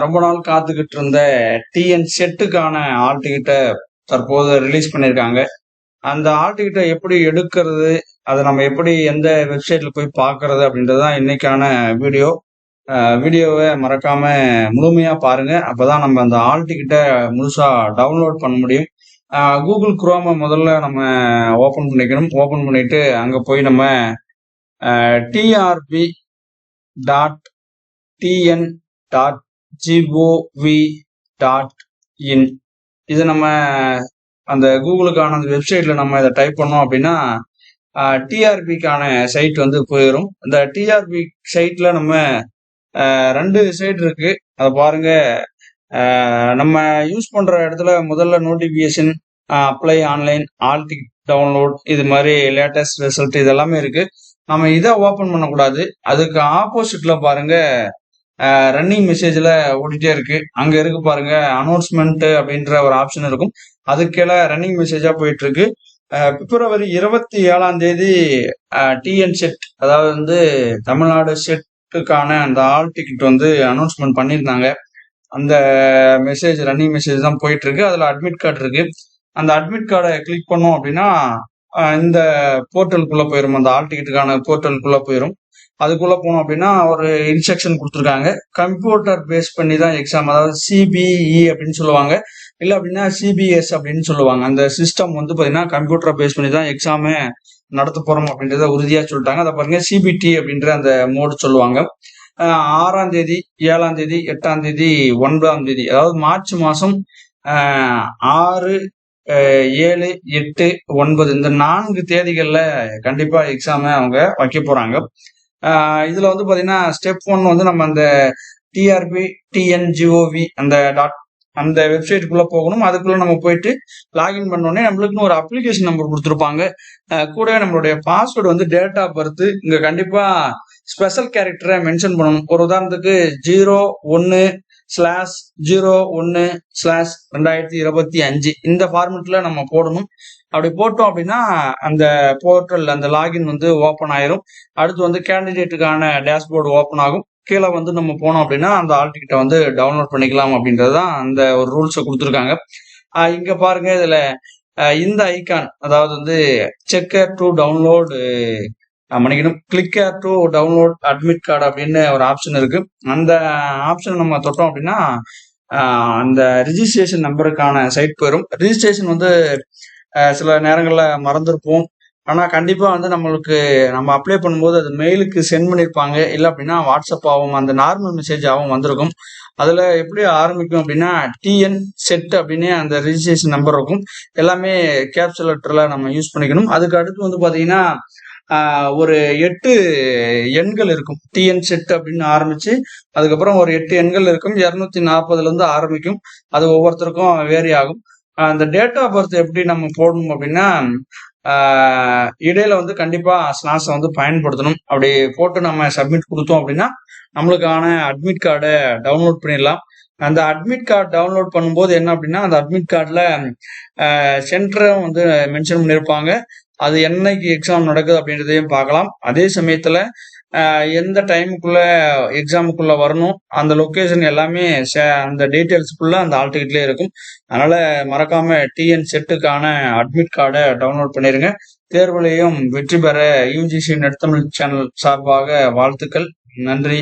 ரொம்ப நாள் காத்துக்கிட்டு இருந்த டிஎன் செட்டுக்கான ஆல் டிக்கெட்டை தற்போது ரிலீஸ் பண்ணியிருக்காங்க. அந்த ஆல் டிக்கெட்டை எப்படி எடுக்கிறது, அதை நம்ம எப்படி எந்த வெப்சைட்ல போய் பார்க்கறது அப்படின்றது தான் இன்னைக்கான வீடியோ. வீடியோவை மறக்காம முழுமையா பாருங்க. அப்பதான் நம்ம அந்த ஆல் டிக்கெட்டை முழுசா டவுன்லோட் பண்ண முடியும். கூகுள் குரோமை முதல்ல நம்ம ஓபன் பண்ணிக்கணும். ஓபன் பண்ணிட்டு அங்க போய் நம்ம trb.tn.gov.in இது நம்ம அந்த கூகுளுக்கான அந்த வெப்சைட்ல நம்ம இதை டைப் பண்ணோம் அப்படின்னா டிஆர்பிக்கான சைட் வந்து போயிடும். இந்த டிஆர்பி சைட்ல நம்ம 2 சைட் இருக்கு. அதை பாருங்க. நம்ம யூஸ் பண்ற இடத்துல முதல்ல notification, apply online, all ticket download, இது மாதிரி லேட்டஸ்ட் ரிசல்ட் இது எல்லாமே இருக்கு. நம்ம இதை ஓபன் பண்ணக்கூடாது. அதுக்கு ஆப்போசிட்ல பாருங்க, ரன்னிங் மெசேஜ்ல ஓடிட்டே இருக்கு. அங்க இருக்கு பாருங்க, அனௌன்ஸ்மெண்ட் அப்படின்ற ஒரு ஆப்ஷன் இருக்கும். அதுக்கு கீழே ரன்னிங் மெசேஜா போயிட்டு இருக்கு. பிப்ரவரி 27ஆம் தேதி டிஎன் செட், அதாவது வந்து தமிழ்நாடு செட்டுக்கான அந்த ஆல் டிக்கெட் வந்து அனௌன்ஸ்மெண்ட் பண்ணியிருந்தாங்க. அந்த மெசேஜ் ரன்னிங் மெசேஜ் தான் போயிட்டு இருக்கு. அதுல அட்மிட் கார்டு இருக்கு. அந்த அட்மிட் கார்டை கிளிக் பண்ணோம் அப்படின்னா இந்த போர்ட்டலுக்குள்ள போயிடும். அந்த ஆல் டிக்கெட்டுக்கான போர்ட்டலுக்குள்ள போயிடும். அதுக்குள்ள போனோம் அப்படின்னா ஒரு இன்ஸ்ட்ரக்ஷன் கொடுத்துருக்காங்க. கம்ப்யூட்டர் பேஸ் பண்ணி தான் எக்ஸாம், அதாவது சிபிஇ அப்படின்னு சொல்லுவாங்க, இல்லை அப்படின்னா சிபிஎஸ் அப்படின்னு சொல்லுவாங்க. அந்த சிஸ்டம் வந்து பார்த்தீங்கன்னா கம்ப்யூட்டரை பேஸ் பண்ணி தான் எக்ஸாமே நடத்த போறோம் அப்படின்றத உறுதியா சொல்லிட்டாங்க. அதை பாருங்க, சிபிடி அப்படின்ற அந்த மோடு சொல்லுவாங்க. 6ஆம் தேதி, 7ஆம் தேதி, 8ஆம் தேதி, 9ஆம் தேதி, அதாவது மார்ச் மாசம் 6, 7, 8, 9 இந்த 4 தேதிகள்ல கண்டிப்பா எக்ஸாம அவங்க வைக்க போறாங்க. இதுல வந்து பாத்தீங்கன்னா ஸ்டெப் 1 வந்து நம்ம அந்த டிஆர்பி டிஎன்ஜிஓவி அந்த வெப்சைட்டுக்குள்ள போகணும். அதுக்குள்ள நம்ம போயிட்டு லாகின் பண்ணோடனே நம்மளுக்குன்னு ஒரு அப்ளிகேஷன் நம்பர் கொடுத்துருப்பாங்க. கூடவே நம்மளுடைய பாஸ்வேர்டு வந்து டேட் ஆஃப் பர்த் இங்க கண்டிப்பா ஸ்பெஷல் கேரக்டரை மென்ஷன் பண்ணணும். ஒரு உதாரணத்துக்கு 01/01/2025 இந்த ஃபார்மெட்ல நம்ம போடணும். அப்படி போட்டோம் அப்படின்னா அந்த போர்ட்டல், அந்த லாகின் வந்து ஓப்பன் ஆயிரும். அடுத்து வந்து கேண்டிடேட்டுக்கான டேஷ்போர்டு ஓப்பன் ஆகும். கீழே வந்து நம்ம போனோம் அப்படின்னா அந்த ஆல் டிக்கெட்டை வந்து டவுன்லோட் பண்ணிக்கலாம் அப்படின்றதுதான் அந்த ஒரு ரூல்ஸை கொடுத்துருக்காங்க. இங்க பாருங்க, இதுல இந்த ஐக்கான், அதாவது வந்து checker to download clicker to download admit card அப்படின்னு ஒரு ஆப்ஷன் இருக்கு. அந்த ஆப்ஷன் நம்ம தொட்டோம் அப்படின்னா அந்த ரிஜிஸ்ட்ரேஷன் நம்பருக்கான சைட் போயிடும். ரிஜிஸ்ட்ரேஷன் வந்து சில நேரங்கள்ல மறந்துருப்போம். ஆனா கண்டிப்பா வந்து நம்ம அப்ளை பண்ணும்போது அது மெயிலுக்கு சென்ட் பண்ணிருப்பாங்க. இல்லை அப்படின்னா வாட்ஸ்அப் ஆகும், அந்த நார்மல் மெசேஜ் ஆகும் வந்திருக்கும். அதுல எப்படி ஆரம்பிக்கும் அப்படின்னா டிஎன் செட் அப்படின்னு அந்த ரிஜிஸ்ட்ரேஷன் நம்பர் இருக்கும். எல்லாமே கேப்சல் லெட்டர்ல நம்ம யூஸ் பண்ணிக்கணும். அதுக்கு அடுத்து வந்து பாத்தீங்கன்னா ஒரு 8 எண்கள் இருக்கும். டிஎன் செட் அப்படின்னு ஆரம்பிச்சு அதுக்கப்புறம் ஒரு 8 எண்கள் இருக்கும். 240 இருந்து ஆரம்பிக்கும். அது ஒவ்வொருத்தருக்கும் வேரி ஆகும். அந்த டேட் ஆஃப் பர்த் எப்படி நம்ம போடணும் அப்படின்னா இடையில வந்து கண்டிப்பா ஸ்லாஷை வந்து பயன்படுத்தணும். அப்படி போட்டு நம்ம சப்மிட் கொடுத்தோம் அப்படின்னா நம்மளுக்கான அட்மிட் கார்டை டவுன்லோட் பண்ணிடலாம். அந்த அட்மிட் கார்டு டவுன்லோட் பண்ணும்போது என்ன அப்படின்னா அந்த அட்மிட் கார்டில் சென்டரும் வந்து மென்ஷன் பண்ணியிருப்பாங்க. அது என்னைக்கு எக்ஸாம் நடக்குது அப்படின்றதையும் பார்க்கலாம். அதே சமயத்துல எந்த டைமுக்குள்ள எக்ஸாமுக்குள்ள வரணும், அந்த லொக்கேஷன் எல்லாமே அந்த டீட்டெயில்ஸ்க்குள்ள அந்த ஆல் டிக்கெட்லேயே இருக்கும். அதனால மறக்காம டிஎன் செட்டுக்கான அட்மிட் கார்டை டவுன்லோட் பண்ணிருங்க. தேர்வுலையும் வெற்றி பெற யூஜிசி நெட் தமிழ் சேனல் சார்பாக வாழ்த்துக்கள். நன்றி.